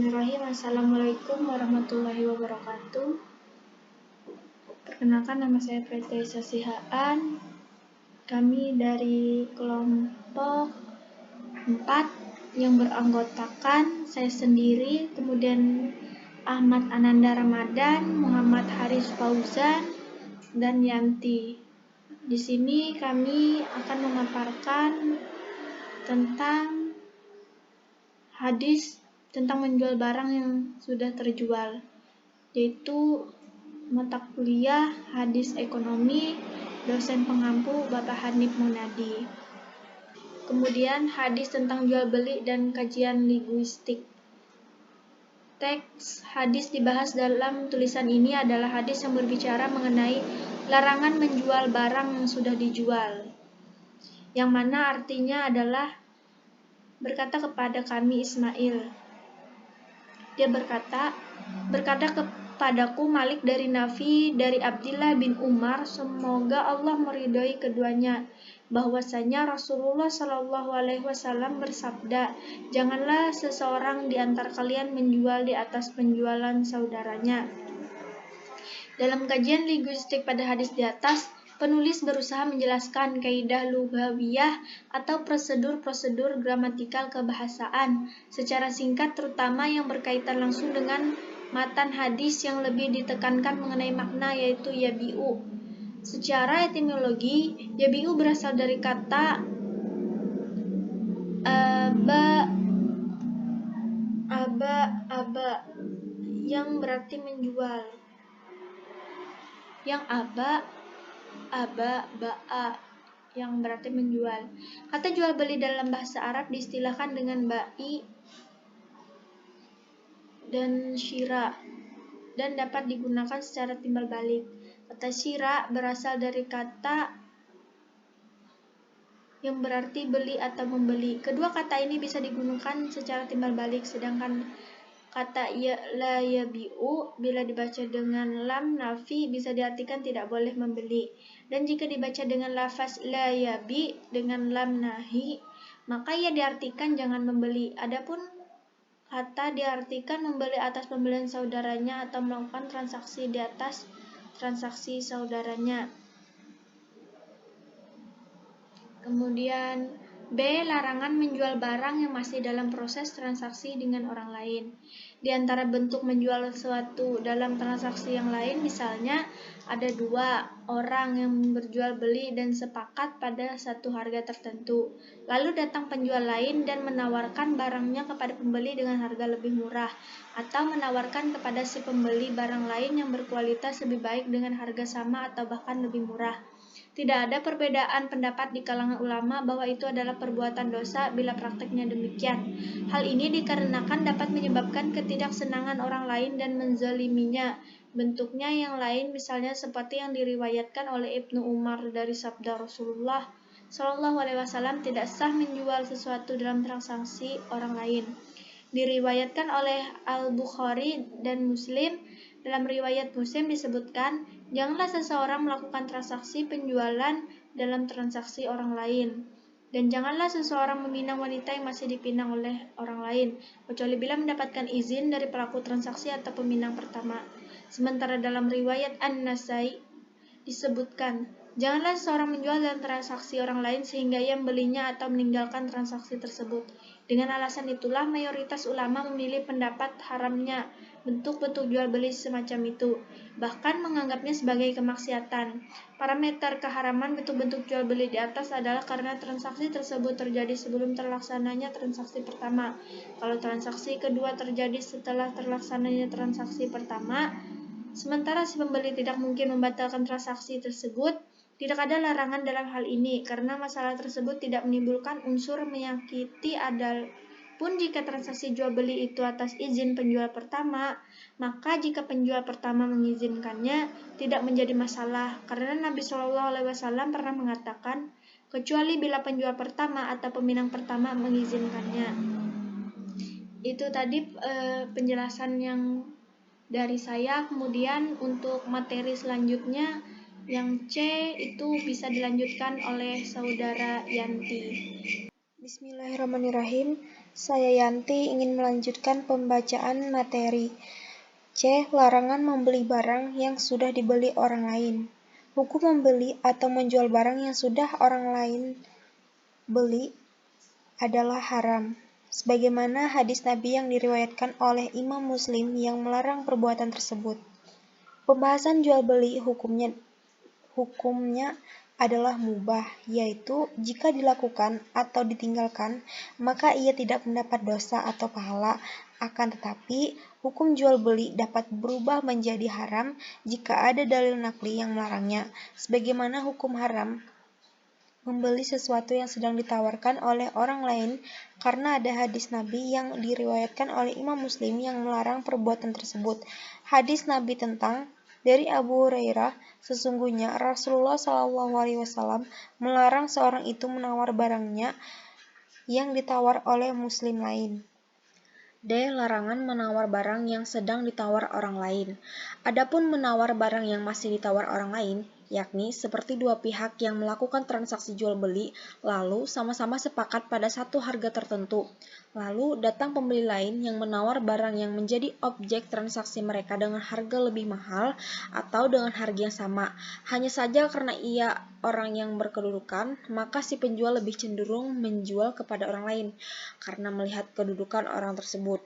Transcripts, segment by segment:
Bismillahirrahmanirrahim. Assalamualaikum warahmatullahi wabarakatuh. Perkenalkan, nama saya Fetri Sasihaan. Kami dari kelompok 4 yang beranggotakan saya sendiri, kemudian Ahmad Ananda Ramadan, Muhammad Haris Fauzan, dan Yanti. Di sini kami akan memaparkan tentang hadis tentang menjual barang yang sudah terjual, yaitu mata kuliah hadis ekonomi, dosen pengampu Bapak Hanif Munadi. Kemudian hadis tentang jual beli dan kajian linguistik. Teks hadis dibahas dalam tulisan ini adalah hadis yang berbicara mengenai larangan menjual barang yang sudah dijual, yang mana artinya adalah berkata kepada kami Ismail. Dia berkata kepadaku Malik dari Nafi dari Abdillah bin Umar, semoga Allah meridhoi keduanya, bahwasanya Rasulullah Shallallahu Alaihi Wasallam bersabda, janganlah seseorang di antara kalian menjual di atas penjualan saudaranya. Dalam kajian linguistik pada hadis di atas, penulis berusaha menjelaskan kaidah lughawiyah atau prosedur-prosedur gramatikal kebahasaan secara singkat, terutama yang berkaitan langsung dengan matan hadis yang lebih ditekankan mengenai makna, yaitu yabi'u. Secara etimologi, yabi'u berasal dari kata aba yang berarti menjual. Yang ba'a yang berarti menjual. Kata jual beli dalam bahasa Arab diistilahkan dengan ba'i dan syira dan dapat digunakan secara timbal balik. Kata syira berasal dari kata yang berarti beli atau membeli. Kedua kata ini bisa digunakan secara timbal balik, sedangkan kata la yabi'u bila dibaca dengan lam nafi bisa diartikan tidak boleh membeli, dan jika dibaca dengan lafaz la yabi dengan lam nahi maka ia diartikan jangan membeli. Adapun kata diartikan membeli atas pembelian saudaranya atau melakukan transaksi di atas transaksi saudaranya. Kemudian B. Larangan menjual barang yang masih dalam proses transaksi dengan orang lain. Di antara bentuk menjual sesuatu dalam transaksi yang lain, misalnya ada dua orang yang berjual beli dan sepakat pada satu harga tertentu. Lalu datang penjual lain dan menawarkan barangnya kepada pembeli dengan harga lebih murah, atau menawarkan kepada si pembeli barang lain yang berkualitas lebih baik dengan harga sama atau bahkan lebih murah. Tidak ada perbedaan pendapat di kalangan ulama bahwa itu adalah perbuatan dosa bila prakteknya demikian. Hal ini dikarenakan dapat menyebabkan ketidaksenangan orang lain dan menzaliminya. Bentuknya yang lain misalnya seperti yang diriwayatkan oleh Ibnu Umar dari sabda Rasulullah Shallallahu Alaihi Wasallam, tidak sah menjual sesuatu dalam transaksi orang lain. Diriwayatkan oleh Al-Bukhari dan Muslim. Dalam riwayat Muslim disebutkan, janganlah seseorang melakukan transaksi penjualan dalam transaksi orang lain, dan janganlah seseorang meminang wanita yang masih dipinang oleh orang lain, kecuali bila mendapatkan izin dari pelaku transaksi atau peminang pertama. Sementara dalam riwayat An-Nasai disebutkan, janganlah seseorang menjual dalam transaksi orang lain sehingga ia membelinya atau meninggalkan transaksi tersebut. Dengan alasan itulah mayoritas ulama memilih pendapat haramnya bentuk-bentuk jual beli semacam itu, bahkan menganggapnya sebagai kemaksiatan. Parameter keharaman bentuk-bentuk jual beli di atas adalah karena transaksi tersebut terjadi sebelum terlaksananya transaksi pertama. Kalau transaksi kedua terjadi setelah terlaksananya transaksi pertama, sementara si pembeli tidak mungkin membatalkan transaksi tersebut, tidak ada larangan dalam hal ini karena masalah tersebut tidak menimbulkan unsur menyakiti. Adapun jika transaksi jual beli itu atas izin penjual pertama, maka jika penjual pertama mengizinkannya tidak menjadi masalah, karena Nabi Shallallahu Alaihi Wasallam pernah mengatakan, kecuali bila penjual pertama atau peminang pertama mengizinkannya. Itu tadi penjelasan yang dari saya. Kemudian untuk materi selanjutnya yang C itu bisa dilanjutkan oleh saudara Yanti. Bismillahirrahmanirrahim. Saya Yanti ingin melanjutkan pembacaan materi. C. Larangan membeli barang yang sudah dibeli orang lain. Hukum membeli atau menjual barang yang sudah orang lain beli adalah haram. Sebagaimana hadis Nabi yang diriwayatkan oleh Imam Muslim yang melarang perbuatan tersebut. Pembahasan jual beli hukumnya adalah mubah, yaitu jika dilakukan atau ditinggalkan, maka ia tidak mendapat dosa atau pahala. Akan tetapi, hukum jual beli dapat berubah menjadi haram jika ada dalil nakli yang melarangnya, sebagaimana hukum haram membeli sesuatu yang sedang ditawarkan oleh orang lain karena ada hadis Nabi yang diriwayatkan oleh Imam Muslim yang melarang perbuatan tersebut. Hadis Nabi tentang dari Abu Hurairah, sesungguhnya Rasulullah SAW melarang seorang itu menawar barangnya yang ditawar oleh muslim lain. D. Larangan menawar barang yang sedang ditawar orang lain. Adapun menawar barang yang masih ditawar orang lain, yakni seperti dua pihak yang melakukan transaksi jual beli, lalu sama-sama sepakat pada satu harga tertentu. Lalu datang pembeli lain yang menawar barang yang menjadi objek transaksi mereka dengan harga lebih mahal atau dengan harga yang sama. Hanya saja karena ia orang yang berkedudukan, maka si penjual lebih cenderung menjual kepada orang lain karena melihat kedudukan orang tersebut.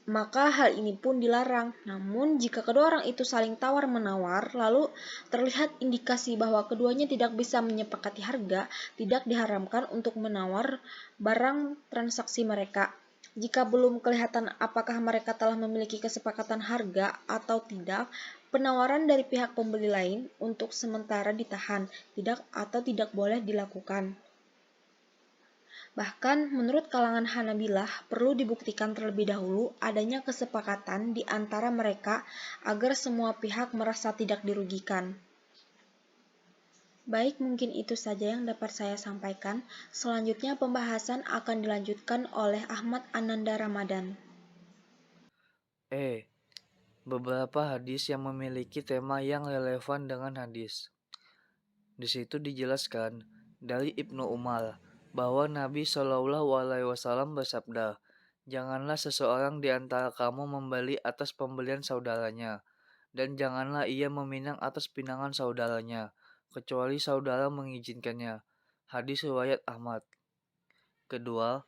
Maka hal ini pun dilarang. Namun jika kedua orang itu saling tawar-menawar, lalu terlihat indikasi bahwa keduanya tidak bisa menyepakati harga, tidak diharamkan untuk menawar barang transaksi mereka. Jika belum kelihatan apakah mereka telah memiliki kesepakatan harga atau tidak, penawaran dari pihak pembeli lain untuk sementara ditahan, tidak boleh dilakukan. Bahkan, menurut kalangan Hanabilah, perlu dibuktikan terlebih dahulu adanya kesepakatan di antara mereka agar semua pihak merasa tidak dirugikan. Baik, mungkin itu saja yang dapat saya sampaikan. Selanjutnya pembahasan akan dilanjutkan oleh Ahmad Ananda Ramadan. Beberapa hadis yang memiliki tema yang relevan dengan hadis. Di situ dijelaskan dari Ibnu Umar bahwa Nabi Shallallahu Alaihi Wasallam bersabda, "Janganlah seseorang di antara kamu membeli atas pembelian saudaranya, dan janganlah ia meminang atas pinangan saudaranya, kecuali saudara mengizinkannya." Hadis riwayat Ahmad. Kedua,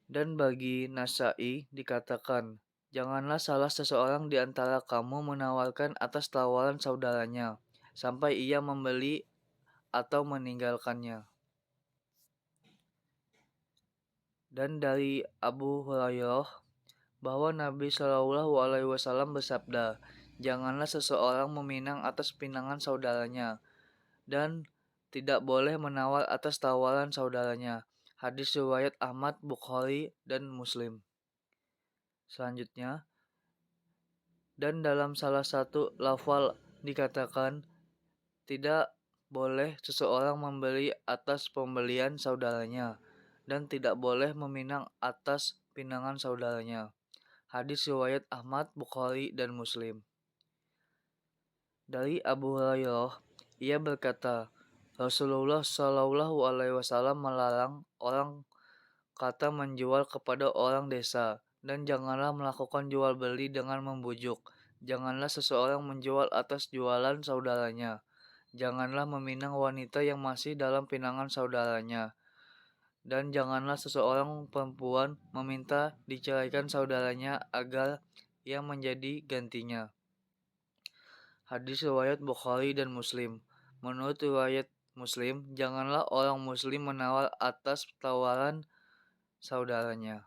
dan bagi Nasai dikatakan, "Janganlah salah seseorang di antara kamu menawarkan atas tawaran saudaranya, sampai ia membeli atau meninggalkannya." Dan dari Abu Hurairah bahwa Nabi Shallallahu Alaihi Wasallam bersabda, "Janganlah seseorang meminang atas pinangan saudaranya, dan tidak boleh menawar atas tawaran saudaranya." Hadis riwayat Ahmad, Bukhari, dan Muslim. Selanjutnya, dan dalam salah satu lafal dikatakan, tidak boleh seseorang membeli atas pembelian saudaranya, dan tidak boleh meminang atas pinangan saudaranya. Hadis riwayat Ahmad, Bukhari, dan Muslim. Dari Abu Hurairah, ia berkata, Rasulullah Shallallahu Alaihi Wasallam melarang orang kata menjual kepada orang desa, dan janganlah melakukan jual beli dengan membujuk. Janganlah seseorang menjual atas jualan saudaranya. Janganlah meminang wanita yang masih dalam pinangan saudaranya. Dan janganlah seseorang perempuan meminta diceraikan saudaranya agar ia menjadi gantinya. Hadis riwayat Bukhari dan Muslim. Menurut riwayat Muslim, janganlah orang Muslim menawar atas tawaran saudaranya.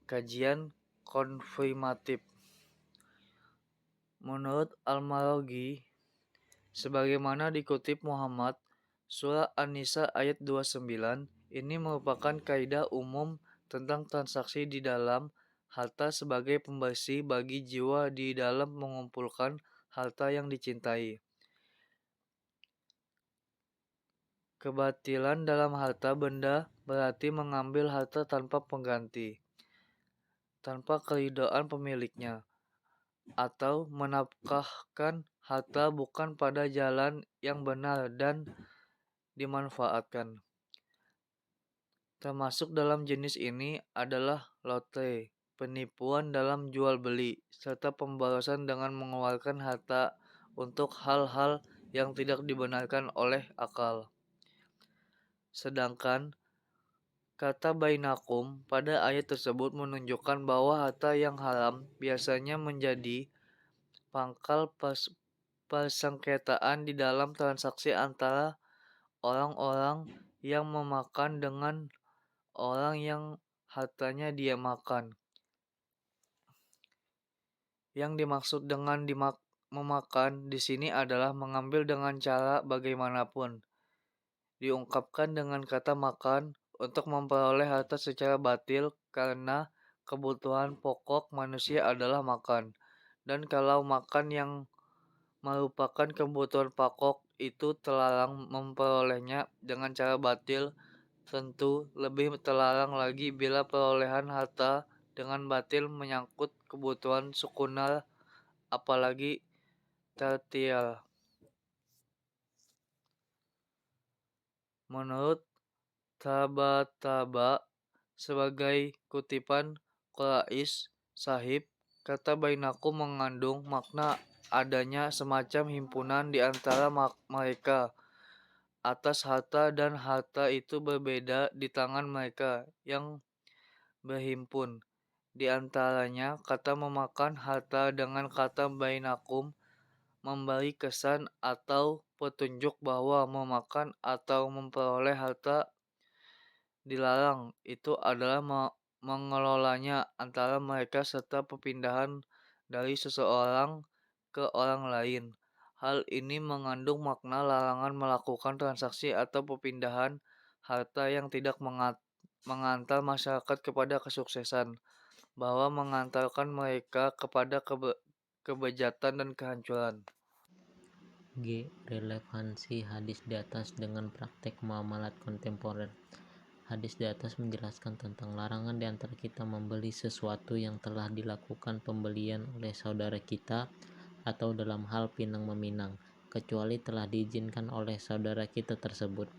Kajian konfirmatif. Menurut Al-Maraghi, sebagaimana dikutip Muhammad, surah An-Nisa ayat 29, ini merupakan kaidah umum tentang transaksi di dalam harta sebagai pembersih bagi jiwa di dalam mengumpulkan harta yang dicintai. Kebatilan dalam harta benda berarti mengambil harta tanpa pengganti, tanpa keridhaan pemiliknya, atau menafkahkan harta bukan pada jalan yang benar dan dimanfaatkan. Termasuk dalam jenis ini adalah lotre, penipuan dalam jual beli, serta pemborosan dengan mengeluarkan harta untuk hal-hal yang tidak dibenarkan oleh akal. Sedangkan kata bainakum pada ayat tersebut menunjukkan bahwa harta yang haram biasanya menjadi pangkal persengketaan di dalam transaksi antara orang-orang yang memakan dengan orang yang hartanya dia makan. Yang dimaksud dengan memakan di sini adalah mengambil dengan cara bagaimanapun. Diungkapkan dengan kata makan untuk memperoleh harta secara batil karena kebutuhan pokok manusia adalah makan. Dan kalau makan yang merupakan kebutuhan pokok itu terlarang memperolehnya dengan cara batil, tentu lebih terlarang lagi bila perolehan harta dengan batil menyangkut kebutuhan sekunder apalagi tertial. Menurut Tabataba sebagai kutipan Qais Sahib, kata bainakum mengandung makna adanya semacam himpunan di antara mereka atas harta dan harta itu berbeda di tangan mereka yang berhimpun. Di antaranya kata memakan harta dengan kata bainakum memberi kesan atau petunjuk bahwa memakan atau memperoleh harta dilarang. Itu adalah mengelolanya antara mereka serta perpindahan dari seseorang ke orang lain. Hal ini mengandung makna larangan melakukan transaksi atau perpindahan harta yang tidak mengantar masyarakat kepada kesuksesan, bahwa mengantarkan mereka kepada kebejatan dan kehancuran. G. Relevansi hadis di atas dengan praktek muamalat kontemporer. Hadis di atas menjelaskan tentang larangan di antara kita membeli sesuatu yang telah dilakukan pembelian oleh saudara kita atau dalam hal pinang meminang, kecuali telah diizinkan oleh saudara kita tersebut.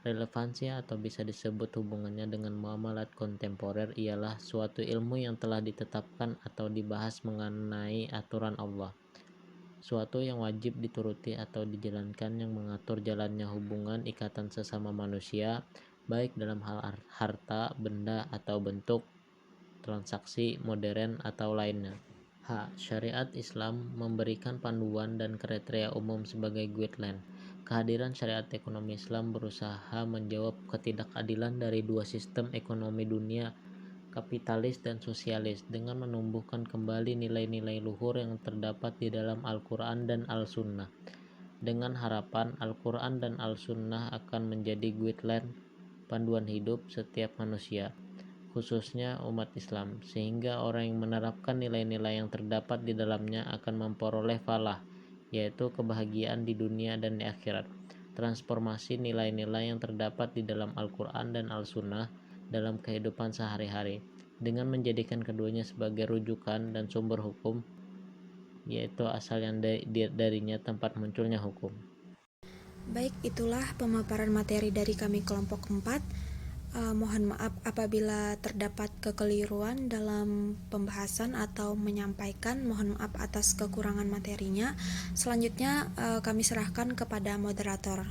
Relevansi atau bisa disebut hubungannya dengan muamalat kontemporer ialah suatu ilmu yang telah ditetapkan atau dibahas mengenai aturan Allah. Suatu yang wajib dituruti atau dijalankan yang mengatur jalannya hubungan ikatan sesama manusia, baik dalam hal harta, benda, atau bentuk transaksi modern atau lainnya. H. Syariat Islam memberikan panduan dan kriteria umum sebagai guideline. Kehadiran syariat ekonomi Islam berusaha menjawab ketidakadilan dari dua sistem ekonomi dunia, kapitalis dan sosialis, dengan menumbuhkan kembali nilai-nilai luhur yang terdapat di dalam Al-Quran dan Al-Sunnah, dengan harapan Al-Quran dan Al-Sunnah akan menjadi guideline panduan hidup setiap manusia, khususnya umat Islam, sehingga orang yang menerapkan nilai-nilai yang terdapat di dalamnya akan memperoleh falah, yaitu kebahagiaan di dunia dan di akhirat. Transformasi nilai-nilai yang terdapat di dalam Al-Quran dan Al-Sunnah dalam kehidupan sehari-hari, dengan menjadikan keduanya sebagai rujukan dan sumber hukum, yaitu asal yang darinya tempat munculnya hukum. Baik, itulah pemaparan materi dari kami kelompok 4. Mohon maaf apabila terdapat kekeliruan dalam pembahasan atau menyampaikan. Mohon maaf atas kekurangan materinya. Selanjutnya kami serahkan kepada moderator.